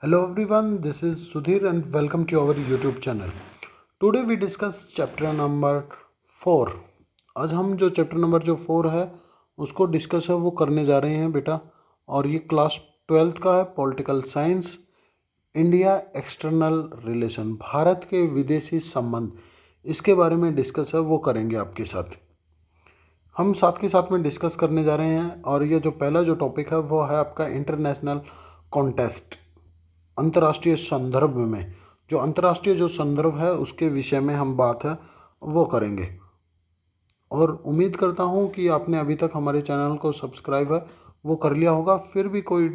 Hello everyone, this is Sudhir and welcome to our YouTube channel. Today we discuss chapter number 4. आज हम जो chapter number जो 4 है उसको डिस्कस है वो करने जा रहे हैं बेटा। और ये क्लास 12th का है, political science, India external relation, Bharat के विदेशी संबंध, इसके बारे में डिस्कस है वो करेंगे आपके साथ। हम साथ के साथ में डिस्कस करने जा रहे हैं और ये जो पहला जो टॉपिक है वो है आपका इंटरनेशनल कॉन्टेस्ट, अंतर्राष्ट्रीय संदर्भ में। जो अंतर्राष्ट्रीय जो संदर्भ है उसके विषय में हम बात है वो करेंगे। और उम्मीद करता हूँ कि आपने अभी तक हमारे चैनल को सब्सक्राइब है वो कर लिया होगा। फिर भी कोई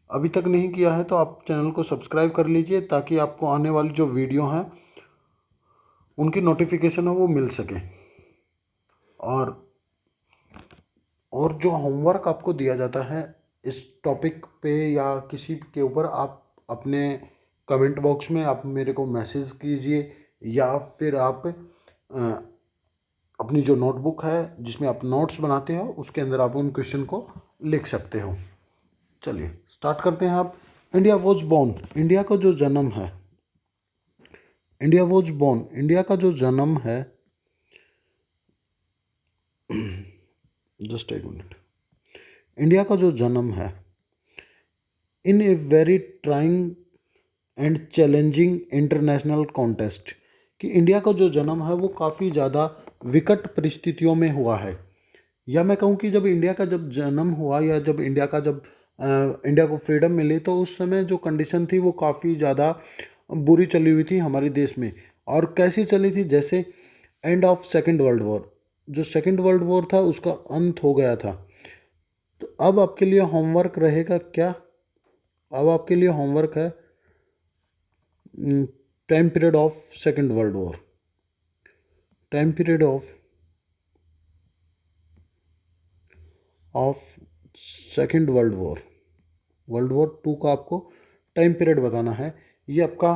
अभी तक नहीं किया है तो आप चैनल को सब्सक्राइब कर लीजिए ताकि आपको आने वाली जो वीडियो हैं उनकी नोटिफिकेशन है वो मिल सके। और और जो होमवर्क आपको दिया जाता है इस टॉपिक पे या किसी के ऊपर, आप अपने कमेंट बॉक्स में आप मेरे को मैसेज कीजिए या फिर आप अपनी जो नोटबुक है जिसमें आप नोट्स बनाते हो उसके अंदर आप उन क्वेश्चन को लिख सकते हो। चलिए स्टार्ट करते हैं। आप इंडिया वॉज बोर्न, इंडिया का जो जन्म है, इंडिया वॉज बोर्न, इंडिया का जो जन्म है, जस्ट एक मिनट, इंडिया का जो जन्म है in a very trying and challenging international contest, कि इंडिया का जो जन्म है वो काफ़ी ज़्यादा विकट परिस्थितियों में हुआ है। या मैं कहूँ कि जब इंडिया का जब जन्म हुआ या जब इंडिया का जब इंडिया को फ्रीडम मिली तो उस समय जो कंडीशन थी वो काफ़ी ज़्यादा बुरी चली हुई थी हमारे देश में। और कैसी चली थी, जैसे end of second world war, जो सेकेंड वर्ल्ड वॉर था उसका अंत हो गया था। तो अब आपके लिए होमवर्क रहेगा क्या? अब आपके लिए होमवर्क है time period of second world war, time period of second world war, world war 2 का आपको टाइम पीरियड बताना है। ये आपका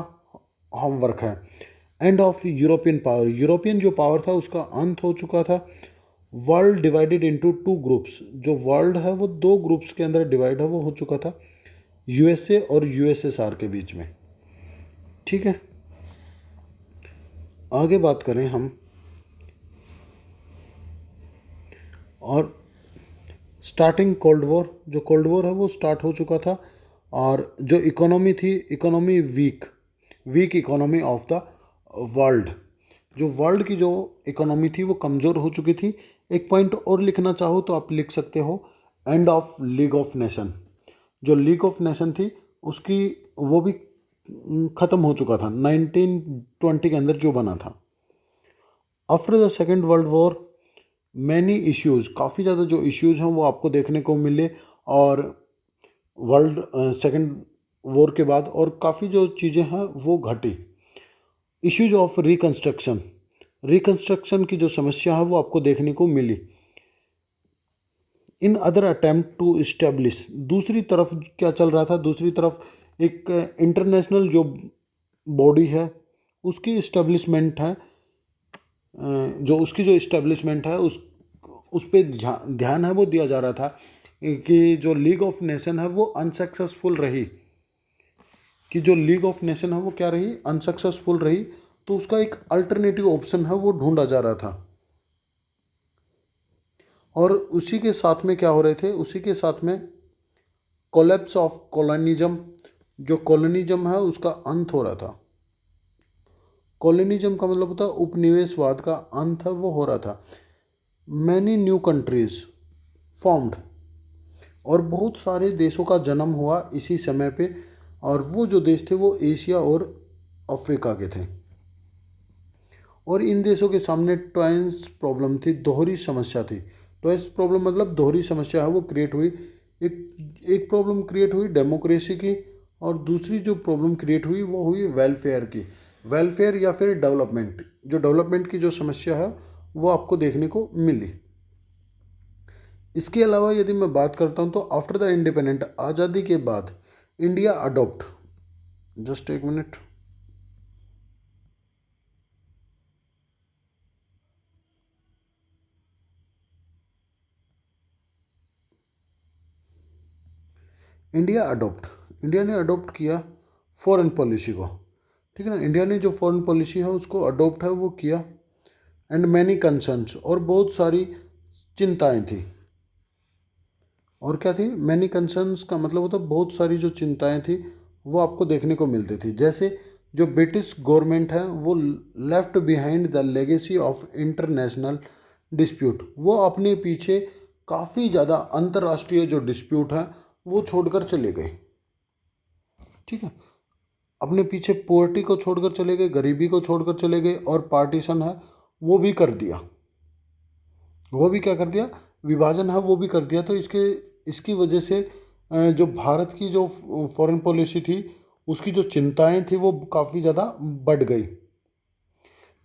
होमवर्क है। End of European power, European जो पावर था उसका अंत हो चुका था। वर्ल्ड डिवाइडेड इनटू 2 ग्रुप्स, जो वर्ल्ड है वो 2 ग्रुप्स के अंदर डिवाइड है वो हो चुका था, यूएसए और यूएसएसआर के बीच में। ठीक है, आगे बात करें हम। और स्टार्टिंग कोल्ड वॉर, जो कोल्ड वॉर है वो स्टार्ट हो चुका था। और जो इकोनॉमी थी, economy weak, weak economy of the world, जो वर्ल्ड की जो इकोनॉमी थी वो कमज़ोर हो चुकी थी। एक पॉइंट और लिखना चाहो तो आप लिख सकते हो, end of league of nation, जो लीग ऑफ नेशन थी उसकी वो भी ख़त्म हो चुका था 1920 के अंदर जो बना था। After the second world war many issues, काफ़ी ज़्यादा जो इश्यूज़ हैं वो आपको देखने को मिले। और वर्ल्ड सेकेंड वॉर के बाद और काफ़ी जो चीज़ें हैं वो घटी। इश्यूज ऑफ रिकंस्ट्रक्शन, रिकंस्ट्रक्शन की जो समस्या है वो आपको देखने को मिली। In other attempt to establish, दूसरी तरफ क्या चल रहा था, दूसरी तरफ एक इंटरनेशनल जो बॉडी है उसकी इस्टेब्लिशमेंट है, जो उसकी जो इस्टेब्लिशमेंट है उस पर ध्यान है वो दिया जा रहा था कि जो लीग ऑफ नेशन है वो अनसक्सेसफुल रही, कि जो लीग ऑफ नेशन है वो क्या रही, अनसक्सेसफुल रही। तो उसका एक अल्टरनेटिव ऑप्शन है वो ढूंढा जा रहा था। और उसी के साथ में क्या हो रहे थे, उसी के साथ में कोलैप्स ऑफ कॉलोनिज्म, जो कॉलोनिज्म है उसका अंत हो रहा था। कॉलोनिज्म का मतलब होता है उपनिवेशवाद का अंत है वो हो रहा था। मैनी न्यू कंट्रीज फॉर्म्ड, और बहुत सारे देशों का जन्म हुआ इसी समय पे। और वो जो देश थे वो एशिया और अफ्रीका के थे। और इन देशों के सामने ट्वाइंस प्रॉब्लम थी, दोहरी समस्या थी। ट्वाइंस प्रॉब्लम मतलब दोहरी समस्या है वो क्रिएट हुई। एक प्रॉब्लम क्रिएट हुई डेमोक्रेसी की, और दूसरी जो प्रॉब्लम क्रिएट हुई वो हुई वेलफेयर की, वेलफेयर या फिर डेवलपमेंट, जो डेवलपमेंट की जो समस्या है वो आपको देखने को मिली। इसके अलावा यदि मैं बात करता हूँ तो आफ्टर द इंडिपेंडेंट, आज़ादी के बाद इंडिया अडोप्ट, जस्ट एक मिनट, इंडिया अडोप्ट, इंडिया ने अडोप्ट किया फॉरेन पॉलिसी को, ठीक है ना। इंडिया ने जो फॉरेन पॉलिसी है उसको अडोप्ट है वो किया। एंड मैनी कंसर्न्स, और बहुत सारी चिंताएं थी। और क्या थी? मैनी कंसर्न्स का मतलब होता है बहुत सारी जो चिंताएं थी वो आपको देखने को मिलती थी। जैसे जो ब्रिटिश गवर्नमेंट है वो left behind the legacy of international dispute, वो अपने पीछे काफ़ी ज़्यादा अंतर्राष्ट्रीय जो डिस्प्यूट है वो छोड़कर चले गए, ठीक है। अपने पीछे पोवर्टी को छोड़कर चले गए, गरीबी को छोड़कर चले गए, और पार्टीशन है वो भी कर दिया। वो भी क्या कर दिया? विभाजन है वो भी कर दिया। तो इसकी वजह से जो भारत की जो फॉरेन पॉलिसी थी उसकी जो चिंताएं थी वो काफ़ी ज़्यादा बढ़ गई।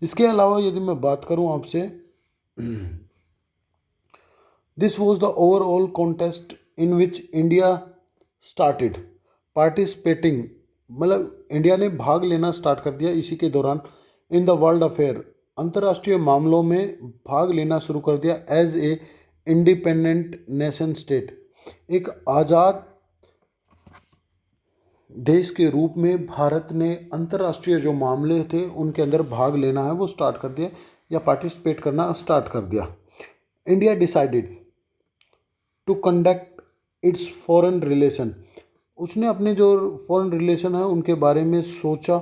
इसके अलावा यदि मैं बात करूं आपसे, this was the overall contest in which India started participating, मतलब इंडिया ने भाग लेना स्टार्ट कर दिया इसी के दौरान। इन द वर्ल्ड अफेयर, अंतर्राष्ट्रीय मामलों में भाग लेना शुरू कर दिया। As a independent nation state, एक आज़ाद देश के रूप में भारत ने अंतर्राष्ट्रीय जो मामले थे उनके अंदर भाग लेना है वो स्टार्ट कर दिया, या पार्टिसिपेट करना स्टार्ट कर दिया। India decided to conduct its foreign relation, उसने अपने जो फॉरेन रिलेशन है उनके बारे में सोचा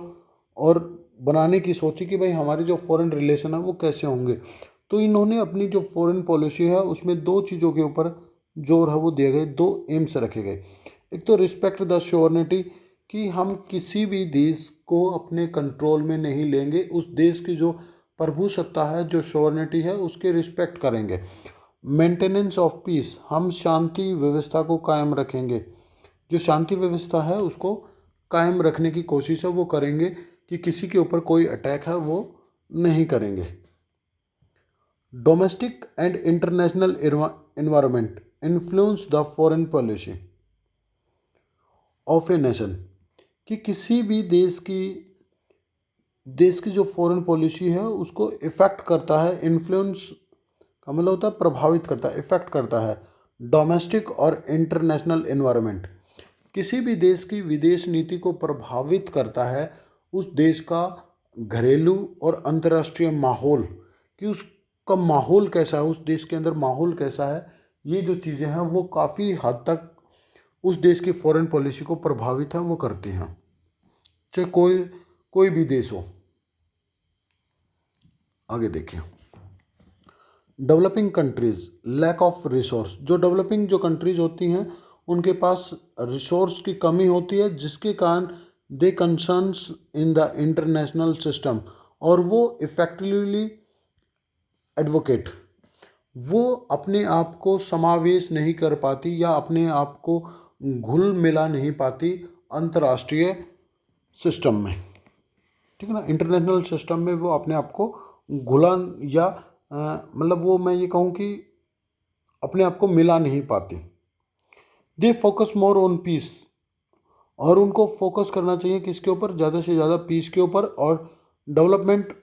और बनाने की सोची कि भाई हमारे जो फॉरेन रिलेशन है वो कैसे होंगे। तो इन्होंने अपनी जो फॉरेन पॉलिसी है उसमें दो चीज़ों के ऊपर जोर है वो दिए गए, दो एम्स रखे गए। एक तो रिस्पेक्ट द सोवरेनिटी, कि हम किसी भी देश को अपने कंट्रोल में नहीं लेंगे, उस देश की जो प्रभुसत्ता है, जो सोवरेनिटी है, उसके रिस्पेक्ट करेंगे। मेंटेनेंस ऑफ पीस, हम शांति व्यवस्था को कायम रखेंगे, जो शांति व्यवस्था है उसको कायम रखने की कोशिश है वो करेंगे, कि किसी के ऊपर कोई अटैक है वो नहीं करेंगे। Domestic and international environment influence the foreign policy of a nation, कि किसी भी देश की जो फॉरेन पॉलिसी है उसको इफ़ेक्ट करता है। इन्फ्लुएंस का मतलब होता है प्रभावित करता है, इफ़ेक्ट करता है। डोमेस्टिक और इंटरनेशनल एनवायरनमेंट, किसी भी देश की विदेश नीति को प्रभावित करता है उस देश का घरेलू और अंतर्राष्ट्रीय माहौल, कि उसका माहौल कैसा है, उस देश के अंदर माहौल कैसा है। ये जो चीज़ें हैं वो काफ़ी हद तक उस देश की फॉरेन पॉलिसी को प्रभावित है वो करती हैं, चाहे कोई भी देश हो। आगे देखिए, developing countries lack of resource, जो डेवलपिंग जो कंट्रीज होती हैं उनके पास रिसोर्स की कमी होती है, जिसके कारण the concerns in the international system, और वो इफेक्टिवली एडवोकेट, वो अपने आप को समावेश नहीं कर पाती या अपने आप को घुल मिला नहीं पाती अंतर्राष्ट्रीय सिस्टम में, ठीक है ना। इंटरनेशनल सिस्टम में वो अपने आप को घुला या मतलब वो मैं ये कहूँ कि अपने आप को मिला नहीं पाती। They focus more on peace, और उनको फोकस करना चाहिए किसके ऊपर? ज़्यादा से ज़्यादा पीस के ऊपर, और development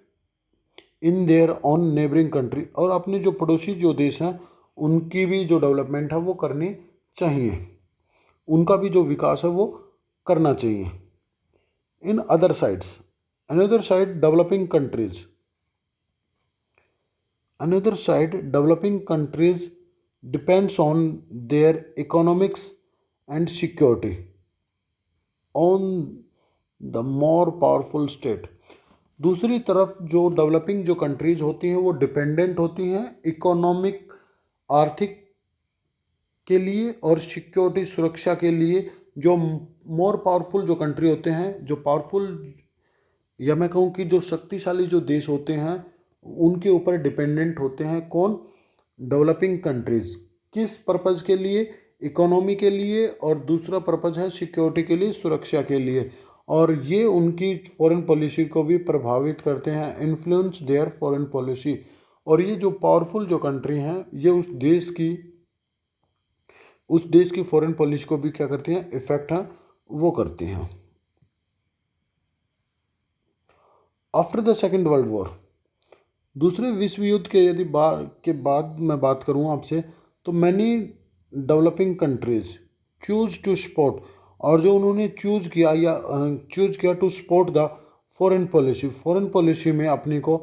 in their on neighbouring country, और अपने जो पड़ोसी जो देश हैं उनकी भी जो डेवलपमेंट है वो करनी चाहिए, उनका भी जो विकास है वो करना चाहिए। In other sides, another side developing countries, another side developing countries depends on their economics and security on the more powerful state, दूसरी तरफ जो डेवलपिंग जो कंट्रीज होती हैं वो डिपेंडेंट होती हैं इकोनॉमिक आर्थिक के लिए और सिक्योरिटी सुरक्षा के लिए, जो मोर पावरफुल जो कंट्री होते हैं, जो पावरफुल या मैं कहूँ कि जो शक्तिशाली जो देश होते हैं उनके ऊपर डिपेंडेंट होते हैं। कौन? Developing countries. किस पर्पज़ के लिए? इकोनॉमी के लिए, और दूसरा पर्पज़ है सिक्योरिटी के लिए, सुरक्षा के लिए, और ये उनकी फॉरेन पॉलिसी को भी प्रभावित करते हैं, इन्फ्लुएंस देयर फॉरेन पॉलिसी। और ये जो पावरफुल जो कंट्री हैं ये उस देश की फॉरेन पॉलिसी को भी क्या करती हैं? इफेक्ट है वो करती हैं। After the second world war, दूसरे विश्व युद्ध के यदि के बाद मैं बात करूं आपसे, तो many developing countries choose to support, और जो उन्होंने चूज किया to support the foreign policy में अपनी को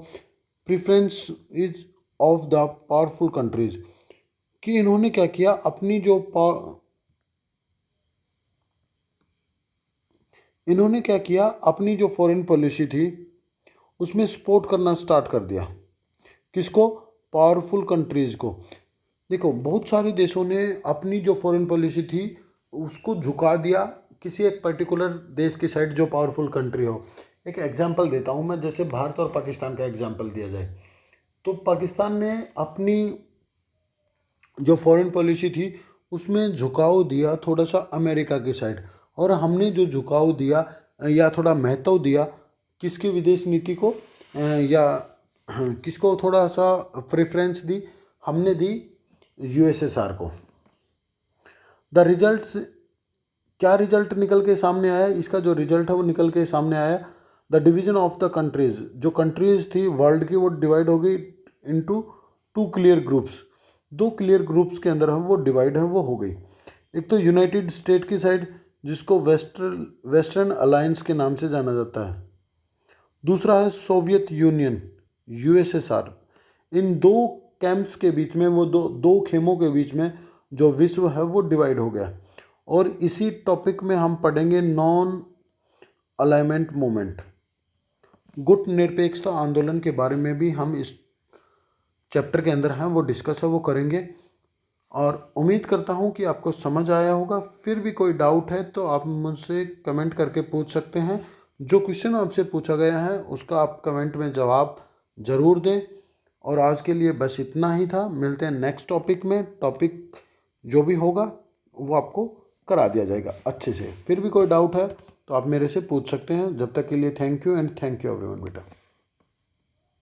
preference is of the powerful countries, कि इन्होंने क्या किया, अपनी जो फॉरेन पॉलिसी थी उसमें सपोर्ट करना स्टार्ट कर दिया। किसको? पावरफुल कंट्रीज़ को। देखो, बहुत सारे देशों ने अपनी जो फॉरेन पॉलिसी थी उसको झुका दिया किसी एक पर्टिकुलर देश की साइड जो पावरफुल कंट्री हो। एक एग्जांपल देता हूँ मैं, जैसे भारत और पाकिस्तान का एग्जांपल दिया जाए तो पाकिस्तान ने अपनी जो फॉरेन पॉलिसी थी उसमें झुकाव दिया थोड़ा सा अमेरिका की साइड, और हमने जो झुकाव दिया या थोड़ा महत्व दिया किसकी विदेश नीति को, या किसको थोड़ा सा प्रेफरेंस दी, हमने दी यूएसएसआर को। द रिजल्ट्स, क्या रिजल्ट निकल के सामने आया, इसका जो रिजल्ट है वो निकल के सामने आया, the division of the countries, जो कंट्रीज थी वर्ल्ड की वो डिवाइड हो गई इनटू टू क्लियर ग्रुप्स। दो क्लियर ग्रुप्स के अंदर हम वो डिवाइड है वो हो गई। एक तो यूनाइटेड स्टेट की साइड जिसको वेस्टर्न अलायंस के नाम से जाना जाता है, दूसरा है सोवियत यूनियन यूएसएसआर। इन दो कैंप्स के बीच में, वो दो खेमों के बीच में जो विश्व है वो डिवाइड हो गया। और इसी टॉपिक में हम पढ़ेंगे नॉन अलाइनमेंट मूवमेंट, गुट निरपेक्षता आंदोलन के बारे में भी हम इस चैप्टर के अंदर हैं वो डिस्कस है वो करेंगे। और उम्मीद करता हूँ कि आपको समझ आया होगा। फिर भी कोई डाउट है तो आप मुझसे कमेंट करके पूछ सकते हैं। जो क्वेश्चन आपसे पूछा गया है उसका आप कमेंट में जवाब ज़रूर दें। और आज के लिए बस इतना ही था। मिलते हैं नेक्स्ट टॉपिक में। टॉपिक जो भी होगा वो आपको करा दिया जाएगा अच्छे से। फिर भी कोई डाउट है तो आप मेरे से पूछ सकते हैं। जब तक के लिए thank you and thank you everyone बेटा।